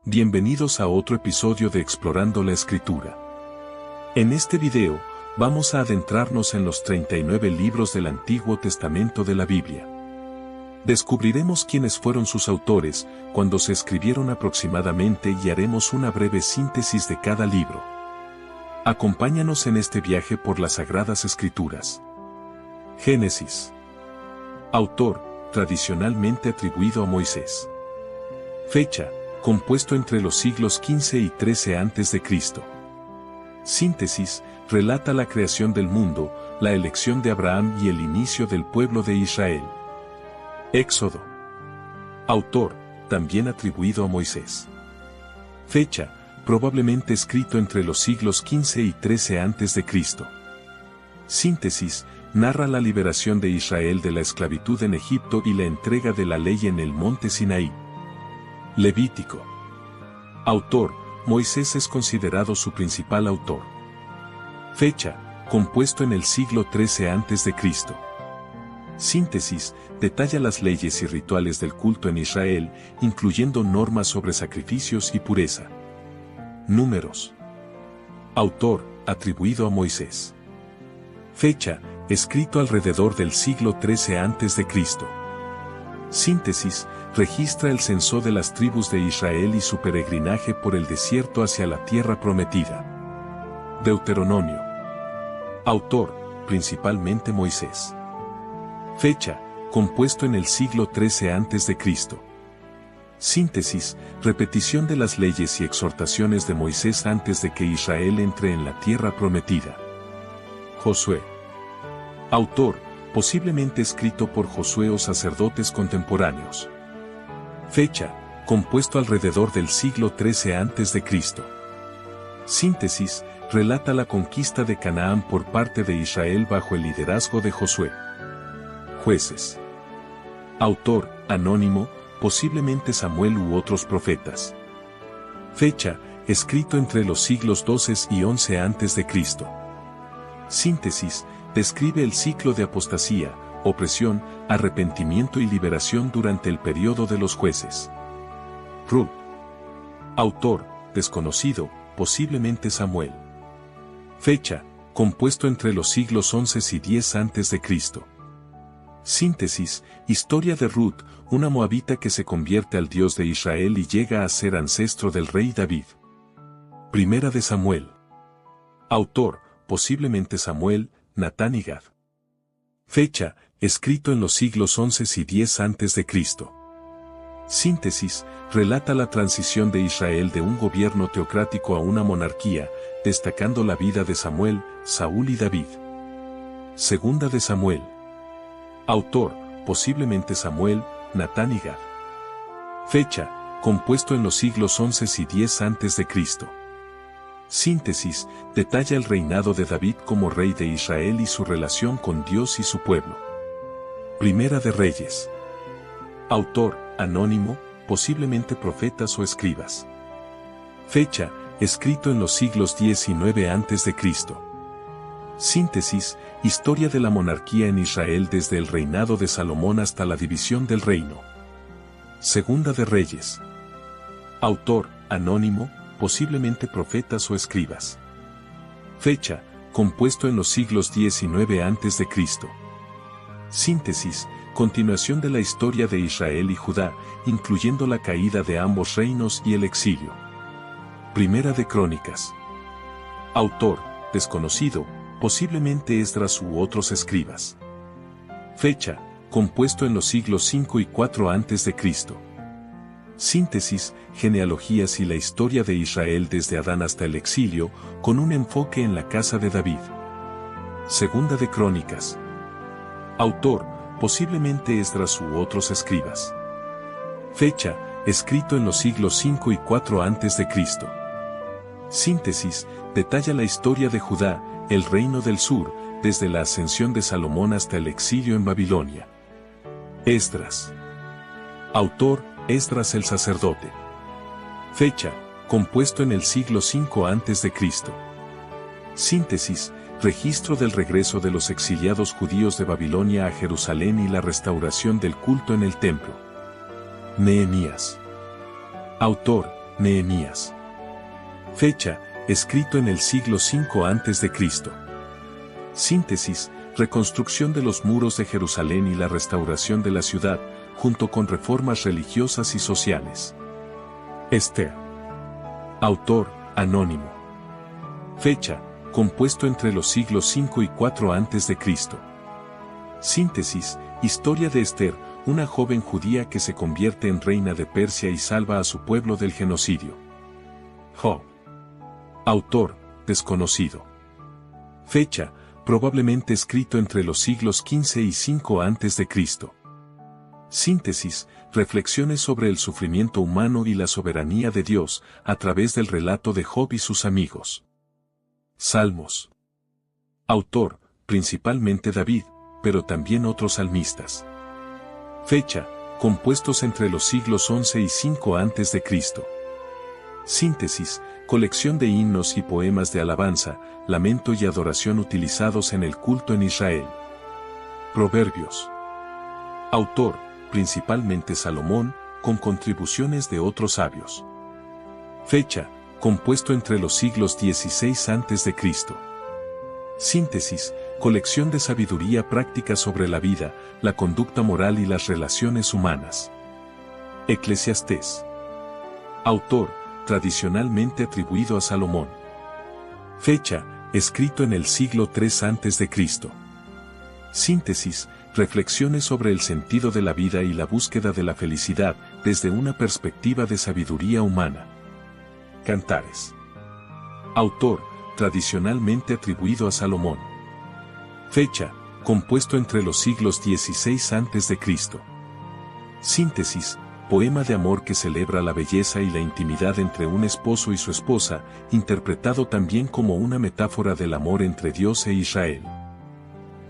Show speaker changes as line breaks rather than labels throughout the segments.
Bienvenidos a otro episodio de Explorando la Escritura. En este video, vamos a adentrarnos en los 39 libros del Antiguo Testamento de la Biblia. Descubriremos quiénes fueron sus autores, cuándo se escribieron aproximadamente y haremos una breve síntesis de cada libro. Acompáñanos en este viaje por las Sagradas Escrituras. Génesis. Autor, tradicionalmente atribuido a Moisés. Fecha, compuesto entre los siglos XV y XIII a.C. Síntesis, relata la creación del mundo, la elección de Abraham y el inicio del pueblo de Israel. Éxodo. Autor, también atribuido a Moisés. Fecha, probablemente escrito entre los siglos XV y XIII a.C. Síntesis, narra la liberación de Israel de la esclavitud en Egipto y la entrega de la ley en el monte Sinaí. Levítico. Autor, Moisés es considerado su principal autor. Fecha, compuesto en el siglo XIII a.C. Síntesis, detalla las leyes y rituales del culto en Israel, incluyendo normas sobre sacrificios y pureza. Números. Autor, atribuido a Moisés. Fecha, escrito alrededor del siglo XIII a.C. Síntesis, registra el censo de las tribus de Israel y su peregrinaje por el desierto hacia la tierra prometida. Deuteronomio. Autor, principalmente Moisés. Fecha, compuesto en el siglo XIII a.C. Síntesis, repetición de las leyes y exhortaciones de Moisés antes de que Israel entre en la tierra prometida. Josué. Autor, posiblemente escrito por Josué o sacerdotes contemporáneos. Fecha, compuesto alrededor del siglo XIII a.C. Síntesis, relata la conquista de Canaán por parte de Israel bajo el liderazgo de Josué. Jueces. Autor, anónimo, posiblemente Samuel u otros profetas. Fecha, escrito entre los siglos XII y XI a.C. Síntesis, describe el ciclo de apostasía, opresión, arrepentimiento y liberación durante el periodo de los jueces. Ruth. Autor, desconocido, posiblemente Samuel. Fecha, compuesto entre los siglos XI y X a.C. Síntesis, historia de Ruth, una moabita que se convierte al Dios de Israel y llega a ser ancestro del rey David. Primera de Samuel. Autor, posiblemente Samuel, Natán y Gad. Fecha, escrito en los siglos XI y X a.C. Síntesis, relata la transición de Israel de un gobierno teocrático a una monarquía, destacando la vida de Samuel, Saúl y David. Segunda de Samuel. Autor, posiblemente Samuel, Natán y Gad. Fecha, compuesto en los siglos XI y X a.C. Síntesis, detalla el reinado de David como rey de Israel y su relación con Dios y su pueblo. Primera de Reyes. Autor, anónimo, posiblemente profetas o escribas. Fecha, escrito en los siglos X y IX a.C. Síntesis, historia de la monarquía en Israel desde el reinado de Salomón hasta la división del reino. Segunda de Reyes. Autor, anónimo, posiblemente profetas o escribas. Fecha, compuesto en los siglos X y IX a.C. Síntesis, continuación de la historia de Israel y Judá, incluyendo la caída de ambos reinos y el exilio. Primera de Crónicas. Autor, desconocido, posiblemente Esdras u otros escribas. Fecha, compuesto en los siglos V y IV a.C. Síntesis, genealogías y la historia de Israel desde Adán hasta el exilio, con un enfoque en la casa de David. Segunda de Crónicas. Autor, posiblemente Esdras u otros escribas. Fecha, escrito en los siglos V y IV a.C. Síntesis, detalla la historia de Judá, el reino del sur, desde la ascensión de Salomón hasta el exilio en Babilonia. Esdras. Autor, Esdras el sacerdote. Fecha, compuesto en el siglo V a.C. Síntesis, registro del regreso de los exiliados judíos de Babilonia a Jerusalén y la restauración del culto en el templo. Nehemías. Autor, Nehemías. Fecha, escrito en el siglo V a.C. Síntesis, reconstrucción de los muros de Jerusalén y la restauración de la ciudad, junto con reformas religiosas y sociales. Esther. Autor, anónimo. Fecha, compuesto entre los siglos V y IV a.C. Síntesis, historia de Esther, una joven judía que se convierte en reina de Persia y salva a su pueblo del genocidio. Job. Autor, desconocido. Fecha, probablemente escrito entre los siglos XV y V a.C. Síntesis, reflexiones sobre el sufrimiento humano y la soberanía de Dios, a través del relato de Job y sus amigos. Salmos. Autor, principalmente David, pero también otros salmistas. Fecha, compuestos entre los siglos XI y V a.C. Síntesis, colección de himnos y poemas de alabanza, lamento y adoración utilizados en el culto en Israel. Proverbios. Autor, principalmente Salomón, con contribuciones de otros sabios. Fecha, compuesto entre los siglos XVI a.C. Síntesis, colección de sabiduría práctica sobre la vida, la conducta moral y las relaciones humanas. Eclesiastés. Autor, tradicionalmente atribuido a Salomón. Fecha, escrito en el siglo III a.C. Síntesis, reflexiones sobre el sentido de la vida y la búsqueda de la felicidad, desde una perspectiva de sabiduría humana. Cantares. Autor, tradicionalmente atribuido a Salomón. Fecha, compuesto entre los siglos XVI a.C. Síntesis, poema de amor que celebra la belleza y la intimidad entre un esposo y su esposa, interpretado también como una metáfora del amor entre Dios e Israel.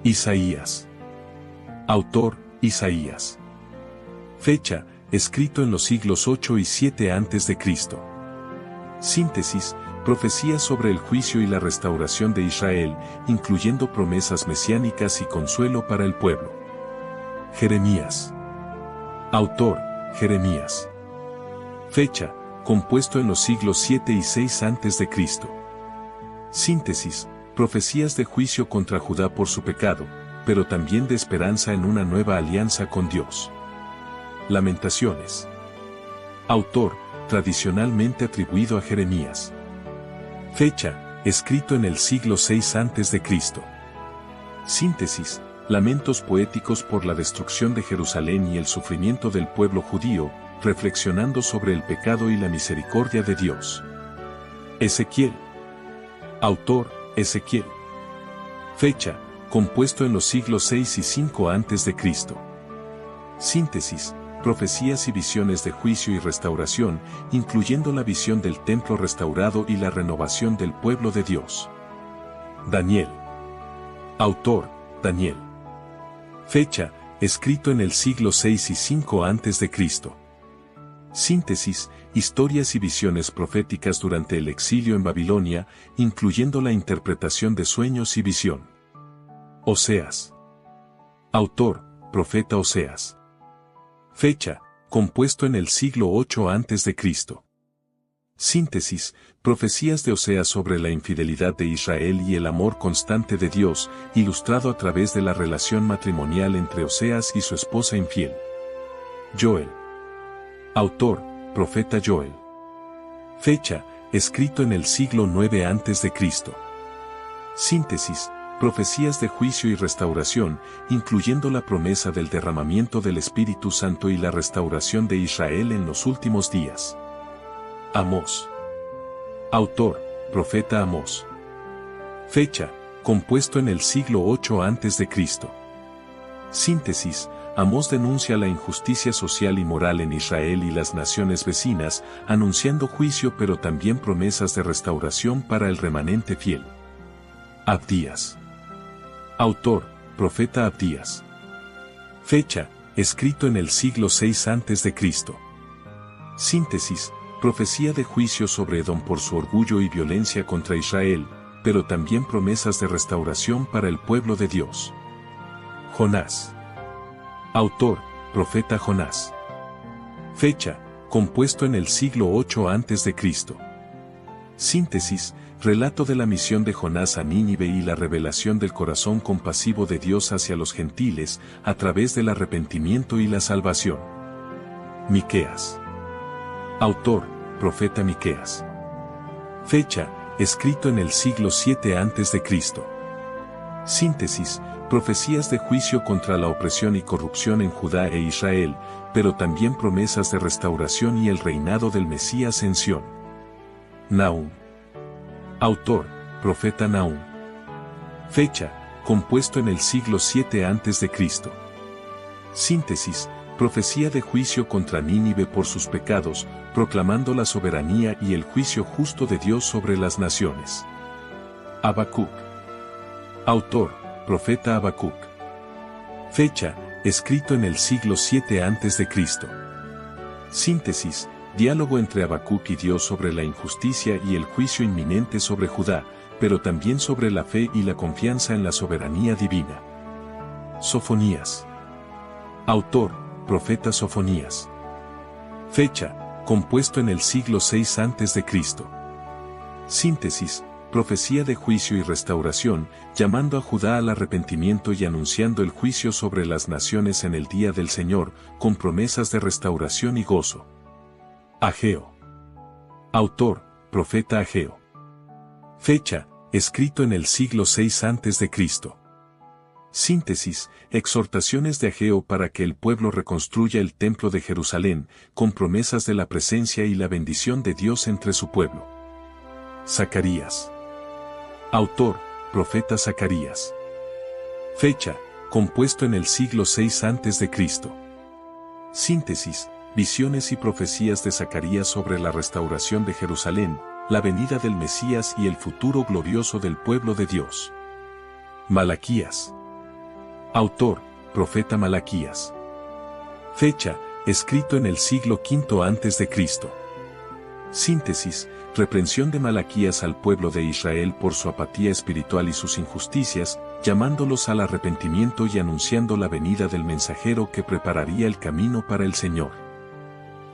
Isaías. Autor, Isaías. Fecha, escrito en los siglos VIII y VII a.C. Síntesis, profecías sobre el juicio y la restauración de Israel, incluyendo promesas mesiánicas y consuelo para el pueblo. Jeremías. Autor, Jeremías. Fecha, compuesto en los siglos VII y VI a.C. Síntesis, profecías de juicio contra Judá por su pecado, pero también de esperanza en una nueva alianza con Dios. Lamentaciones. Autor, tradicionalmente atribuido a Jeremías. Fecha, escrito en el siglo VI a.C. Síntesis, lamentos poéticos por la destrucción de Jerusalén y el sufrimiento del pueblo judío, reflexionando sobre el pecado y la misericordia de Dios. Ezequiel. Autor, Ezequiel. Fecha, compuesto en los siglos VI y V a.C. Síntesis, profecías y visiones de juicio y restauración, incluyendo la visión del templo restaurado y la renovación del pueblo de Dios. Daniel. Autor, Daniel. Fecha, escrito en el siglo VI y V a.C. Síntesis, historias y visiones proféticas durante el exilio en Babilonia, incluyendo la interpretación de sueños y visión. Oseas. Autor, profeta Oseas. Fecha, compuesto en el siglo VIII a.C. Síntesis, profecías de Oseas sobre la infidelidad de Israel y el amor constante de Dios, ilustrado a través de la relación matrimonial entre Oseas y su esposa infiel. Joel. Autor, profeta Joel. Fecha, escrito en el siglo IX a.C. Síntesis, profecías de juicio y restauración, incluyendo la promesa del derramamiento del Espíritu Santo y la restauración de Israel en los últimos días. Amós. Autor, profeta Amós. Fecha, compuesto en el siglo VIII a.C. Síntesis, Amós denuncia la injusticia social y moral en Israel y las naciones vecinas, anunciando juicio pero también promesas de restauración para el remanente fiel. Abdías. Autor, profeta Abdías. Fecha, escrito en el siglo VI a.C. Síntesis, profecía de juicio sobre Edom por su orgullo y violencia contra Israel, pero también promesas de restauración para el pueblo de Dios. Jonás. Autor, profeta Jonás. Fecha, compuesto en el siglo 8 a.C. Síntesis, relato de la misión de Jonás a Nínive y la revelación del corazón compasivo de Dios hacia los gentiles, a través del arrepentimiento y la salvación. Miqueas. Autor, profeta Miqueas. Fecha, escrito en el siglo 7 a.C. Síntesis, profecías de juicio contra la opresión y corrupción en Judá e Israel, pero también promesas de restauración y el reinado del Mesías en Sión. Nahum. Autor, profeta Nahum. Fecha, compuesto en el siglo 7 a.C. Síntesis, profecía de juicio contra Nínive por sus pecados, proclamando la soberanía y el juicio justo de Dios sobre las naciones. Habacuc. Autor, profeta Habacuc. Fecha, escrito en el siglo 7 a.C. Síntesis, diálogo entre Habacuc y Dios sobre la injusticia y el juicio inminente sobre Judá, pero también sobre la fe y la confianza en la soberanía divina. Sofonías. Autor, profeta Sofonías. Fecha, compuesto en el siglo 6 a.C. Síntesis, profecía de juicio y restauración, llamando a Judá al arrepentimiento y anunciando el juicio sobre las naciones en el día del Señor, con promesas de restauración y gozo. Ageo. Autor, profeta Ageo. Fecha, escrito en el siglo 6 a.C. Síntesis, exhortaciones de Ageo para que el pueblo reconstruya el templo de Jerusalén, con promesas de la presencia y la bendición de Dios entre su pueblo. Zacarías. Autor, profeta Zacarías. Fecha, compuesto en el siglo 6 a.C. Síntesis, visiones y profecías de Zacarías sobre la restauración de Jerusalén, la venida del Mesías y el futuro glorioso del pueblo de Dios. Malaquías. Autor, profeta Malaquías. Fecha, escrito en el siglo V a.C. Síntesis, reprensión de Malaquías al pueblo de Israel por su apatía espiritual y sus injusticias, llamándolos al arrepentimiento y anunciando la venida del mensajero que prepararía el camino para el Señor.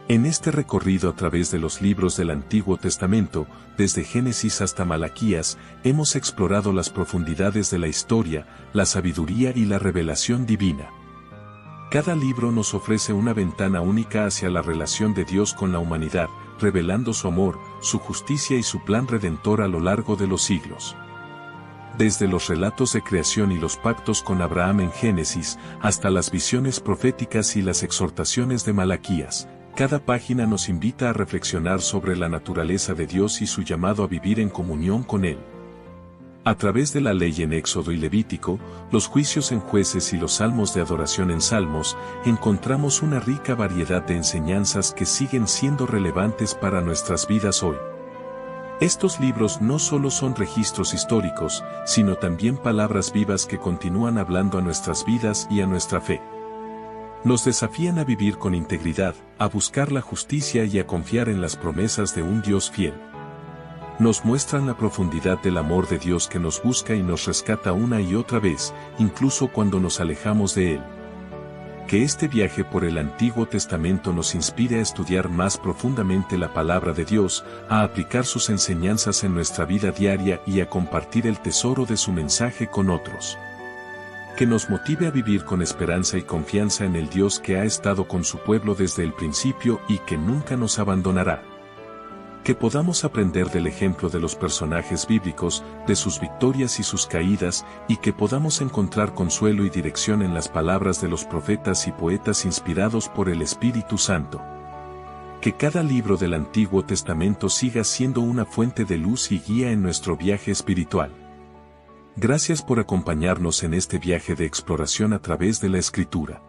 En este recorrido a través de los libros del Antiguo Testamento, desde Génesis hasta Malaquías, hemos explorado las profundidades de la historia, la sabiduría y la revelación divina. Cada libro nos ofrece una ventana única hacia la relación de Dios con la humanidad, revelando su amor, su justicia y su plan redentor a lo largo de los siglos. Desde los relatos de creación y los pactos con Abraham en Génesis, hasta las visiones proféticas y las exhortaciones de Malaquías, cada página nos invita a reflexionar sobre la naturaleza de Dios y su llamado a vivir en comunión con Él. A través de la ley en Éxodo y Levítico, los juicios en Jueces y los salmos de adoración en Salmos, encontramos una rica variedad de enseñanzas que siguen siendo relevantes para nuestras vidas hoy. Estos libros no solo son registros históricos, sino también palabras vivas que continúan hablando a nuestras vidas y a nuestra fe. Nos desafían a vivir con integridad, a buscar la justicia y a confiar en las promesas de un Dios fiel. Nos muestran la profundidad del amor de Dios que nos busca y nos rescata una y otra vez, incluso cuando nos alejamos de Él. Que este viaje por el Antiguo Testamento nos inspire a estudiar más profundamente la palabra de Dios, a aplicar sus enseñanzas en nuestra vida diaria y a compartir el tesoro de su mensaje con otros. Que nos motive a vivir con esperanza y confianza en el Dios que ha estado con su pueblo desde el principio y que nunca nos abandonará. Que podamos aprender del ejemplo de los personajes bíblicos, de sus victorias y sus caídas, y que podamos encontrar consuelo y dirección en las palabras de los profetas y poetas inspirados por el Espíritu Santo. Que cada libro del Antiguo Testamento siga siendo una fuente de luz y guía en nuestro viaje espiritual. Gracias por acompañarnos en este viaje de exploración a través de la Escritura.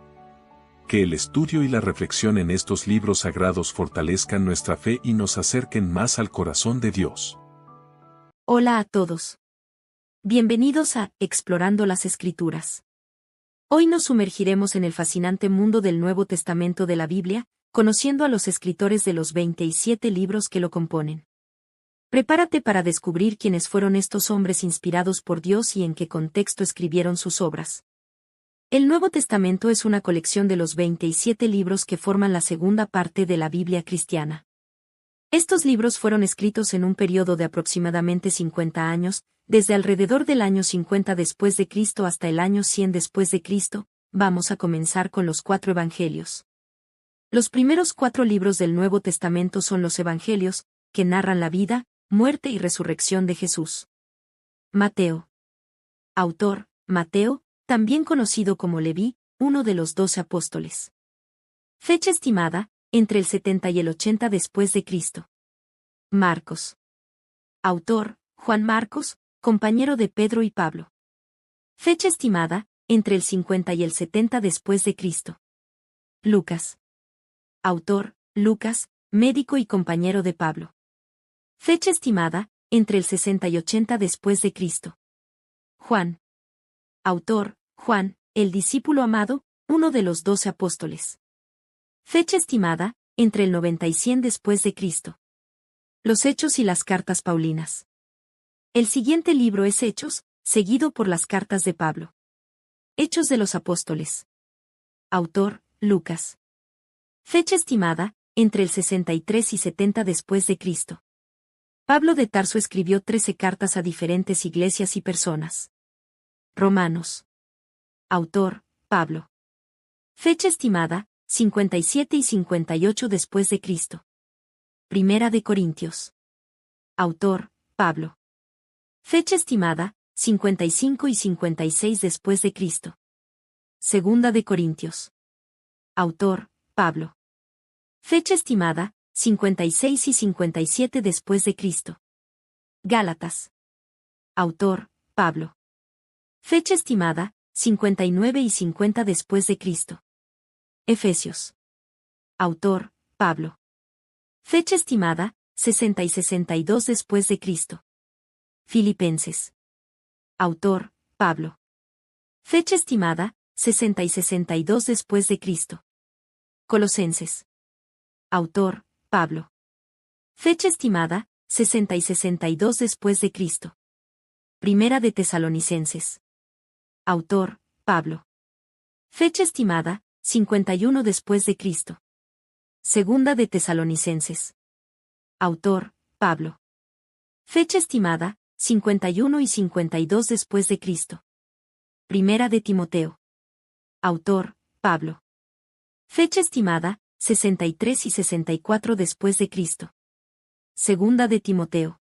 Que el estudio y la reflexión en estos libros sagrados fortalezcan nuestra fe y nos acerquen más al corazón de Dios.
Hola a todos. Bienvenidos a Explorando las Escrituras. Hoy nos sumergiremos en el fascinante mundo del Nuevo Testamento de la Biblia, conociendo a los escritores de los 27 libros que lo componen. Prepárate para descubrir quiénes fueron estos hombres inspirados por Dios y en qué contexto escribieron sus obras. El Nuevo Testamento es una colección de los 27 libros que forman la segunda parte de la Biblia cristiana. Estos libros fueron escritos en un periodo de aproximadamente 50 años, desde alrededor del año 50 después de Cristo hasta el año 100 después de Cristo. Vamos a comenzar con los 4 evangelios. Los primeros 4 libros del Nuevo Testamento son los evangelios, que narran la vida, muerte y resurrección de Jesús. Mateo. Autor, Mateo, también conocido como Leví, uno de los 12 apóstoles. Fecha estimada, entre el 70 y el 80 después de Cristo. Marcos. Autor, Juan Marcos, compañero de Pedro y Pablo. Fecha estimada, entre el 50 y el 70 después de Cristo. Lucas. Autor, Lucas, médico y compañero de Pablo. Fecha estimada, entre el 60 y 80 después de Cristo. Juan. Autor, Juan, el discípulo amado, uno de los 12 apóstoles. Fecha estimada, entre el 90 y 100 después de Cristo. Los Hechos y las cartas paulinas. El siguiente libro es Hechos, seguido por las cartas de Pablo. Hechos de los apóstoles. Autor, Lucas. Fecha estimada, entre el 63 y 70 después de Cristo. Pablo de Tarso escribió 13 cartas a diferentes iglesias y personas. Romanos. Autor, Pablo. Fecha estimada, 57 y 58 después de Cristo. Primera de Corintios. Autor, Pablo. Fecha estimada, 55 y 56 después de Cristo. Segunda de Corintios. Autor, Pablo. Fecha estimada, 56 y 57 después de Cristo. Gálatas. Autor, Pablo. Fecha estimada, 59 y 50 después de Cristo. Efesios. Autor, Pablo. Fecha estimada, 60 y 62 después de Cristo. Filipenses. Autor, Pablo. Fecha estimada, 60 y 62 después de Cristo. Colosenses. Autor, Pablo. Fecha estimada, 60 y 62 después de Cristo. Primera de Tesalonicenses. Autor, Pablo. Fecha estimada, 51 después de Cristo. Segunda de Tesalonicenses. Autor, Pablo. Fecha estimada, 51 y 52 después de Cristo. Primera de Timoteo. Autor, Pablo. Fecha estimada, 63 y 64 después de Cristo. Segunda de Timoteo.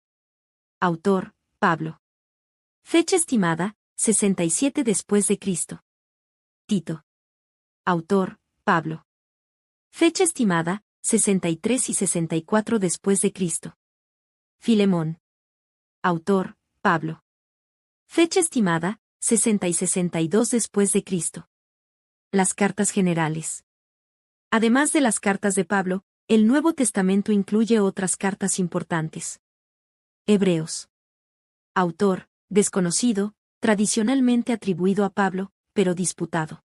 Autor, Pablo. Fecha estimada, 67 después de Cristo. Tito. Autor, Pablo. Fecha estimada, 63 y 64 después de Cristo. Filemón. Autor, Pablo. Fecha estimada, 60 y 62 después de Cristo. Las cartas generales. Además de las cartas de Pablo, el Nuevo Testamento incluye otras cartas importantes. Hebreos. Autor, desconocido, tradicionalmente atribuido a Pablo, pero disputado.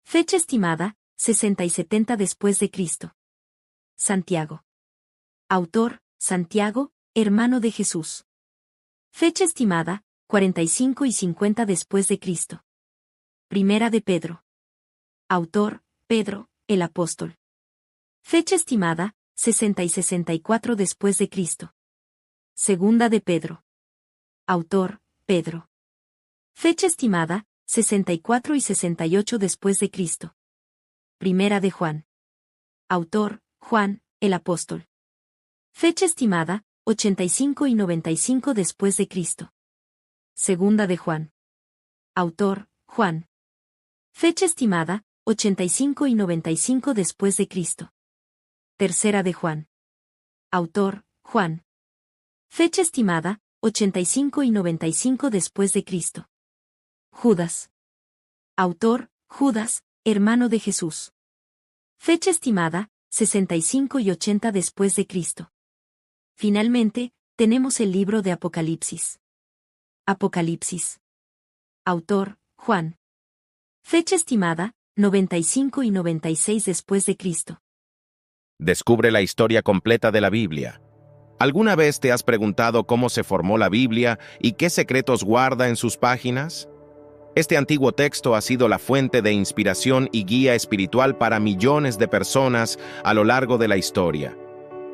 Fecha estimada, 60 y 70 después de Cristo. Santiago. Autor, Santiago, hermano de Jesús. Fecha estimada, 45 y 50 después de Cristo. Primera de Pedro. Autor, Pedro, el apóstol. Fecha estimada, 60 y 64 después de Cristo. Segunda de Pedro. Autor, Pedro. Fecha estimada, 64 y 68 después de Cristo. Primera de Juan. Autor, Juan, el apóstol. Fecha estimada, 85 y 95 después de Cristo. Segunda de Juan. Autor, Juan. Fecha estimada, 85 y 95 después de Cristo. Tercera de Juan. Autor, Juan. Fecha estimada, 85 y 95 después de Cristo. Judas. Autor, Judas, hermano de Jesús. Fecha estimada, 65 y 80 después de Cristo. Finalmente, tenemos el libro de Apocalipsis. Apocalipsis. Autor, Juan. Fecha estimada, 95 y 96 después de Cristo.
Descubre la historia completa de la Biblia. ¿Alguna vez te has preguntado cómo se formó la Biblia y qué secretos guarda en sus páginas? Este antiguo texto ha sido la fuente de inspiración y guía espiritual para millones de personas a lo largo de la historia.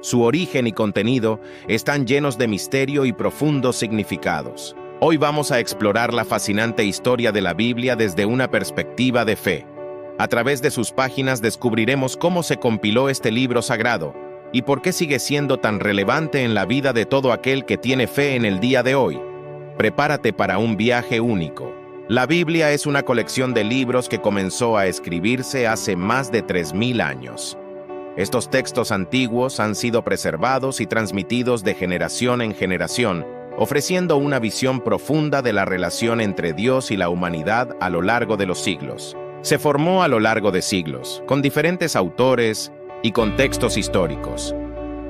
Su origen y contenido están llenos de misterio y profundos significados. Hoy vamos a explorar la fascinante historia de la Biblia desde una perspectiva de fe. A través de sus páginas descubriremos cómo se compiló este libro sagrado y por qué sigue siendo tan relevante en la vida de todo aquel que tiene fe en el día de hoy. Prepárate para un viaje único. La Biblia es una colección de libros que comenzó a escribirse hace más de 3000 años. Estos textos antiguos han sido preservados y transmitidos de generación en generación, ofreciendo una visión profunda de la relación entre Dios y la humanidad a lo largo de los siglos. Se formó a lo largo de siglos, con diferentes autores y contextos históricos.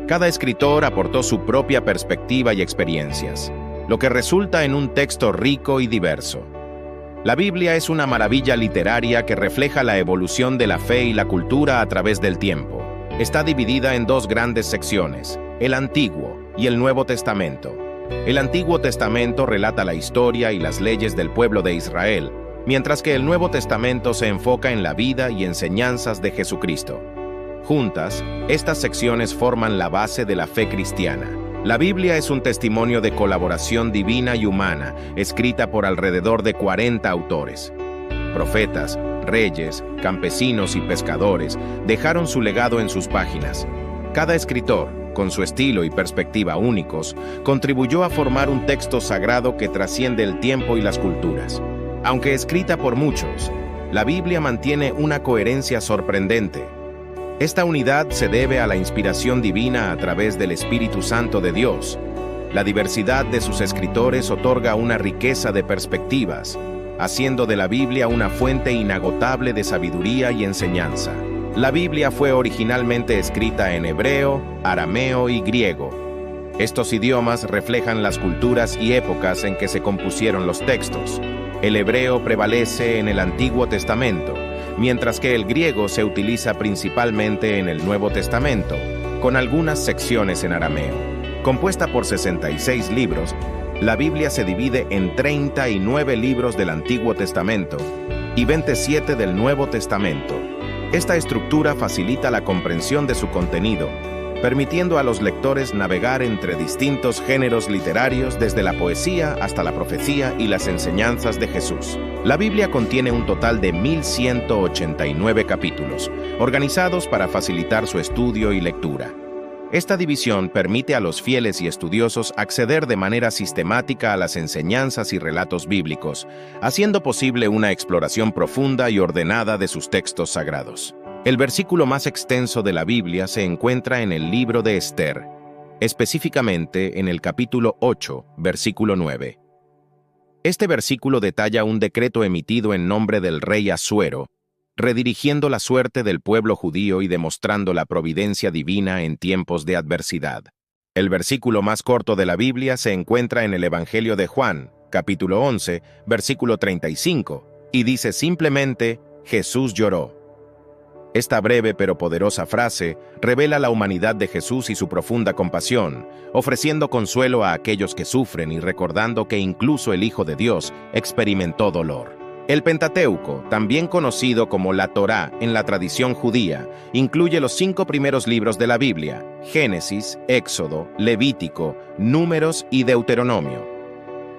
Cada escritor aportó su propia perspectiva y experiencias, lo que resulta en un texto rico y diverso. La Biblia es una maravilla literaria que refleja la evolución de la fe y la cultura a través del tiempo. Está dividida en dos grandes secciones, el Antiguo y el Nuevo Testamento. El Antiguo Testamento relata la historia y las leyes del pueblo de Israel, mientras que el Nuevo Testamento se enfoca en la vida y enseñanzas de Jesucristo. Juntas, estas secciones forman la base de la fe cristiana. La Biblia es un testimonio de colaboración divina y humana, escrita por alrededor de 40 autores. Profetas, reyes, campesinos y pescadores dejaron su legado en sus páginas. Cada escritor, con su estilo y perspectiva únicos, contribuyó a formar un texto sagrado que trasciende el tiempo y las culturas. Aunque escrita por muchos, la Biblia mantiene una coherencia sorprendente. Esta unidad se debe a la inspiración divina a través del Espíritu Santo de Dios. La diversidad de sus escritores otorga una riqueza de perspectivas, haciendo de la Biblia una fuente inagotable de sabiduría y enseñanza. La Biblia fue originalmente escrita en hebreo, arameo y griego. Estos idiomas reflejan las culturas y épocas en que se compusieron los textos. El hebreo prevalece en el Antiguo Testamento, mientras que el griego se utiliza principalmente en el Nuevo Testamento, con algunas secciones en arameo. Compuesta por 66 libros, la Biblia se divide en 39 libros del Antiguo Testamento y 27 del Nuevo Testamento. Esta estructura facilita la comprensión de su contenido, permitiendo a los lectores navegar entre distintos géneros literarios desde la poesía hasta la profecía y las enseñanzas de Jesús. La Biblia contiene un total de 1189 capítulos, organizados para facilitar su estudio y lectura. Esta división permite a los fieles y estudiosos acceder de manera sistemática a las enseñanzas y relatos bíblicos, haciendo posible una exploración profunda y ordenada de sus textos sagrados. El versículo más extenso de la Biblia se encuentra en el libro de Esther, específicamente en el capítulo 8, versículo 9. Este versículo detalla un decreto emitido en nombre del rey Asuero, redirigiendo la suerte del pueblo judío y demostrando la providencia divina en tiempos de adversidad. El versículo más corto de la Biblia se encuentra en el Evangelio de Juan, capítulo 11, versículo 35, y dice simplemente, Jesús lloró. Esta breve pero poderosa frase revela la humanidad de Jesús y su profunda compasión, ofreciendo consuelo a aquellos que sufren y recordando que incluso el Hijo de Dios experimentó dolor. El Pentateuco, también conocido como la Torá en la tradición judía, incluye los 5 primeros libros de la Biblia: Génesis, Éxodo, Levítico, Números y Deuteronomio.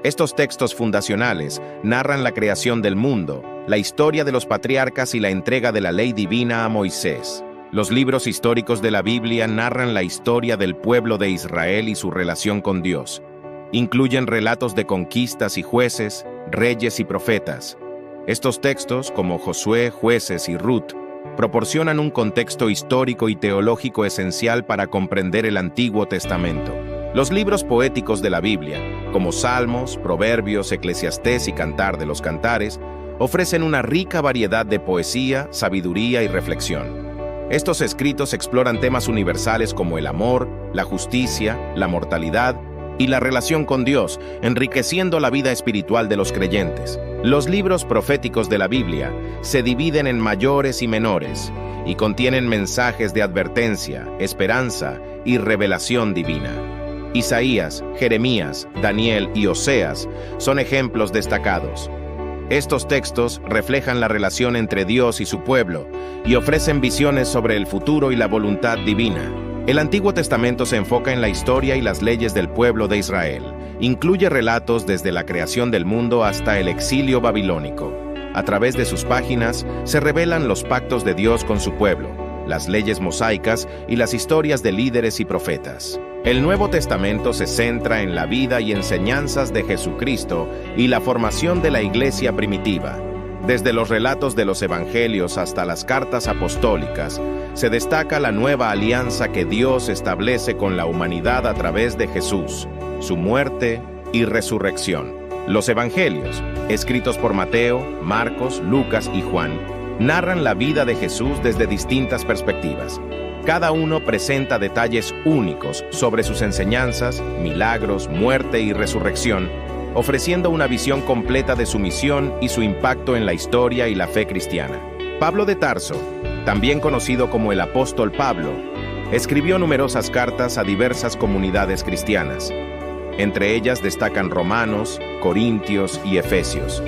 Estos textos fundacionales narran la creación del mundo, la historia de los patriarcas y la entrega de la ley divina a Moisés. Los libros históricos de la Biblia narran la historia del pueblo de Israel y su relación con Dios. Incluyen relatos de conquistas y jueces, reyes y profetas. Estos textos, como Josué, Jueces y Ruth, proporcionan un contexto histórico y teológico esencial para comprender el Antiguo Testamento. Los libros poéticos de la Biblia, como Salmos, Proverbios, Eclesiastés y Cantar de los Cantares, ofrecen una rica variedad de poesía, sabiduría y reflexión. Estos escritos exploran temas universales como el amor, la justicia, la mortalidad y la relación con Dios, enriqueciendo la vida espiritual de los creyentes. Los libros proféticos de la Biblia se dividen en mayores y menores y contienen mensajes de advertencia, esperanza y revelación divina. Isaías, Jeremías, Daniel y Oseas son ejemplos destacados. Estos textos reflejan la relación entre Dios y su pueblo y ofrecen visiones sobre el futuro y la voluntad divina. El Antiguo Testamento se enfoca en la historia y las leyes del pueblo de Israel. Incluye relatos desde la creación del mundo hasta el exilio babilónico. A través de sus páginas se revelan los pactos de Dios con su pueblo, las leyes mosaicas y las historias de líderes y profetas. El Nuevo Testamento se centra en la vida y enseñanzas de Jesucristo y la formación de la iglesia primitiva. Desde los relatos de los evangelios hasta las cartas apostólicas, se destaca la nueva alianza que Dios establece con la humanidad a través de Jesús, su muerte y resurrección. Los evangelios, escritos por Mateo, Marcos, Lucas y Juan, narran la vida de Jesús desde distintas perspectivas. Cada uno presenta detalles únicos sobre sus enseñanzas, milagros, muerte y resurrección, ofreciendo una visión completa de su misión y su impacto en la historia y la fe cristiana. Pablo de Tarso, también conocido como el apóstol Pablo, escribió numerosas cartas a diversas comunidades cristianas. Entre ellas destacan Romanos, Corintios y Efesios.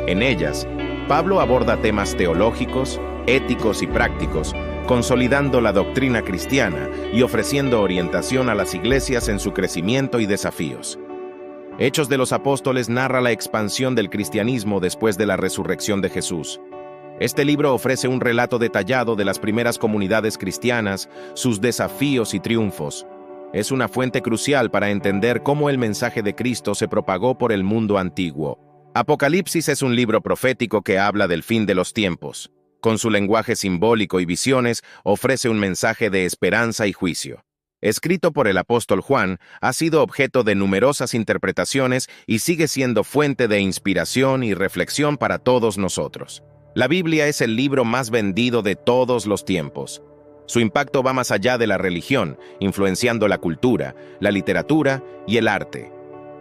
En ellas, Pablo aborda temas teológicos, éticos y prácticos, consolidando la doctrina cristiana y ofreciendo orientación a las iglesias en su crecimiento y desafíos. Hechos de los Apóstoles narra la expansión del cristianismo después de la resurrección de Jesús. Este libro ofrece un relato detallado de las primeras comunidades cristianas, sus desafíos y triunfos. Es una fuente crucial para entender cómo el mensaje de Cristo se propagó por el mundo antiguo. Apocalipsis es un libro profético que habla del fin de los tiempos. Con su lenguaje simbólico y visiones, ofrece un mensaje de esperanza y juicio. Escrito por el apóstol Juan, ha sido objeto de numerosas interpretaciones y sigue siendo fuente de inspiración y reflexión para todos nosotros. La Biblia es el libro más vendido de todos los tiempos. Su impacto va más allá de la religión, influenciando la cultura, la literatura y el arte.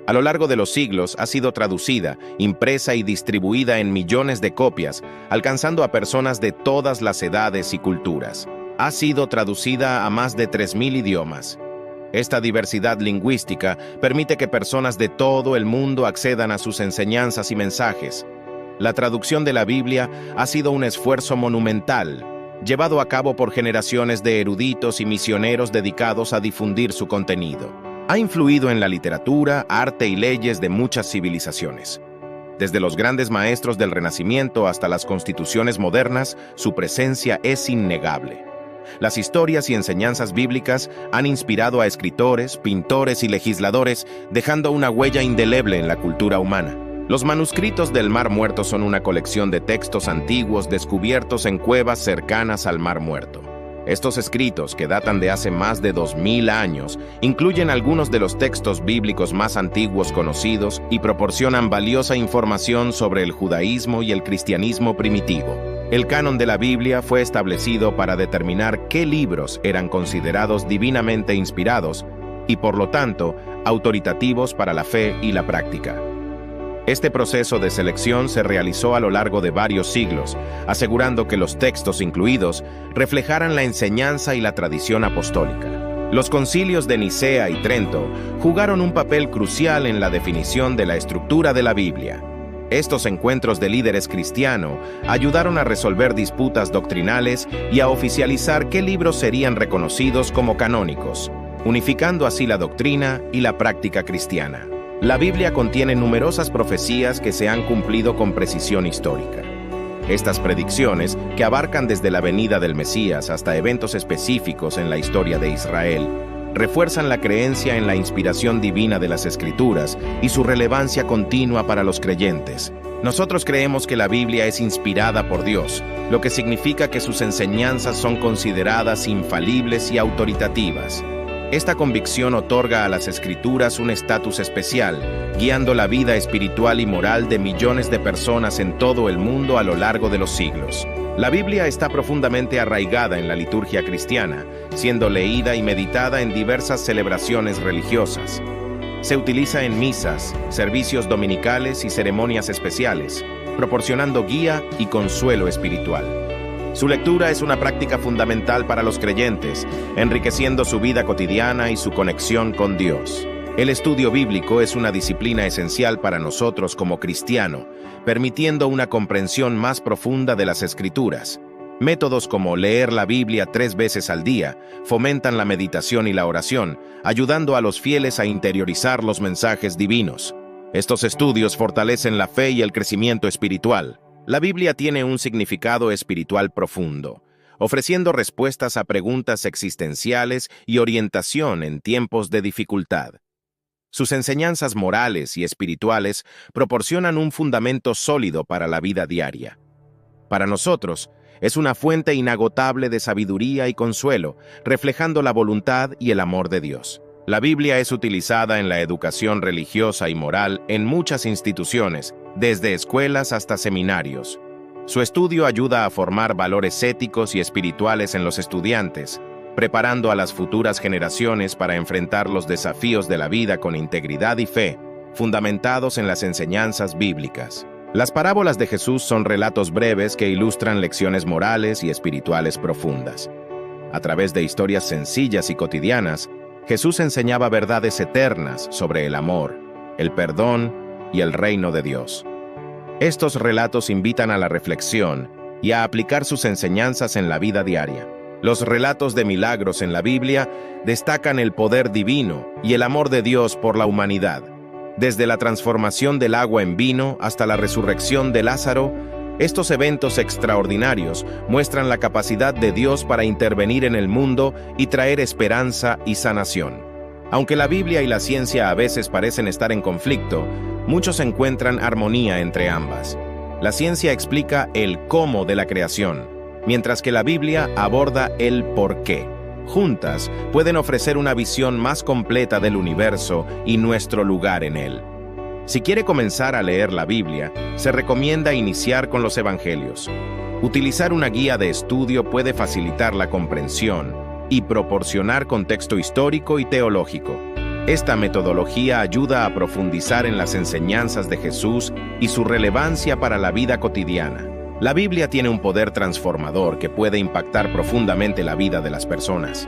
A lo largo de los siglos ha sido traducida, impresa y distribuida en millones de copias, alcanzando a personas de todas las edades y culturas. Ha sido traducida a más de 3.000 idiomas. Esta diversidad lingüística permite que personas de todo el mundo accedan a sus enseñanzas y mensajes. La traducción de la Biblia ha sido un esfuerzo monumental, llevado a cabo por generaciones de eruditos y misioneros dedicados a difundir su contenido. Ha influido en la literatura, arte y leyes de muchas civilizaciones. Desde los grandes maestros del Renacimiento hasta las constituciones modernas, su presencia es innegable. Las historias y enseñanzas bíblicas han inspirado a escritores, pintores y legisladores, dejando una huella indeleble en la cultura humana. Los manuscritos del Mar Muerto son una colección de textos antiguos descubiertos en cuevas cercanas al Mar Muerto. Estos escritos, que datan de hace más de 2000 años, incluyen algunos de los textos bíblicos más antiguos conocidos y proporcionan valiosa información sobre el judaísmo y el cristianismo primitivo. El canon de la Biblia fue establecido para determinar qué libros eran considerados divinamente inspirados y, por lo tanto, autoritativos para la fe y la práctica. Este proceso de selección se realizó a lo largo de varios siglos, asegurando que los textos incluidos reflejaran la enseñanza y la tradición apostólica. Los concilios de Nicea y Trento jugaron un papel crucial en la definición de la estructura de la Biblia. Estos encuentros de líderes cristianos ayudaron a resolver disputas doctrinales y a oficializar qué libros serían reconocidos como canónicos, unificando así la doctrina y la práctica cristiana. La Biblia contiene numerosas profecías que se han cumplido con precisión histórica. Estas predicciones, que abarcan desde la venida del Mesías hasta eventos específicos en la historia de Israel, refuerzan la creencia en la inspiración divina de las Escrituras y su relevancia continua para los creyentes. Nosotros creemos que la Biblia es inspirada por Dios, lo que significa que sus enseñanzas son consideradas infalibles y autoritativas. Esta convicción otorga a las Escrituras un estatus especial, guiando la vida espiritual y moral de millones de personas en todo el mundo a lo largo de los siglos. La Biblia está profundamente arraigada en la liturgia cristiana, siendo leída y meditada en diversas celebraciones religiosas. Se utiliza en misas, servicios dominicales y ceremonias especiales, proporcionando guía y consuelo espiritual. Su lectura es una práctica fundamental para los creyentes, enriqueciendo su vida cotidiana y su conexión con Dios. El estudio bíblico es una disciplina esencial para nosotros como cristiano, permitiendo una comprensión más profunda de las Escrituras. Métodos como leer la Biblia 3 veces al día fomentan la meditación y la oración, ayudando a los fieles a interiorizar los mensajes divinos. Estos estudios fortalecen la fe y el crecimiento espiritual. La Biblia tiene un significado espiritual profundo, ofreciendo respuestas a preguntas existenciales y orientación en tiempos de dificultad. Sus enseñanzas morales y espirituales proporcionan un fundamento sólido para la vida diaria. Para nosotros, es una fuente inagotable de sabiduría y consuelo, reflejando la voluntad y el amor de Dios. La Biblia es utilizada en la educación religiosa y moral en muchas instituciones, desde escuelas hasta seminarios. Su estudio ayuda a formar valores éticos y espirituales en los estudiantes, preparando a las futuras generaciones para enfrentar los desafíos de la vida con integridad y fe, fundamentados en las enseñanzas bíblicas. Las parábolas de Jesús son relatos breves que ilustran lecciones morales y espirituales profundas. A través de historias sencillas y cotidianas, Jesús enseñaba verdades eternas sobre el amor, el perdón y el reino de Dios. Estos relatos invitan a la reflexión y a aplicar sus enseñanzas en la vida diaria. Los relatos de milagros en la Biblia destacan el poder divino y el amor de Dios por la humanidad. Desde la transformación del agua en vino hasta la resurrección de Lázaro, estos eventos extraordinarios muestran la capacidad de Dios para intervenir en el mundo y traer esperanza y sanación. Aunque la Biblia y la ciencia a veces parecen estar en conflicto, muchos encuentran armonía entre ambas. La ciencia explica el cómo de la creación, mientras que la Biblia aborda el por qué. Juntas pueden ofrecer una visión más completa del universo y nuestro lugar en él. Si quiere comenzar a leer la Biblia, se recomienda iniciar con los Evangelios. Utilizar una guía de estudio puede facilitar la comprensión y proporcionar contexto histórico y teológico. Esta metodología ayuda a profundizar en las enseñanzas de Jesús y su relevancia para la vida cotidiana. La Biblia tiene un poder transformador que puede impactar profundamente la vida de las personas.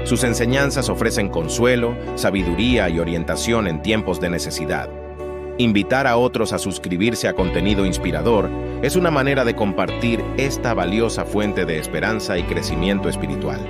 Sus enseñanzas ofrecen consuelo, sabiduría y orientación en tiempos de necesidad. Invitar a otros a suscribirse a contenido inspirador es una manera de compartir esta valiosa fuente de esperanza y crecimiento espiritual.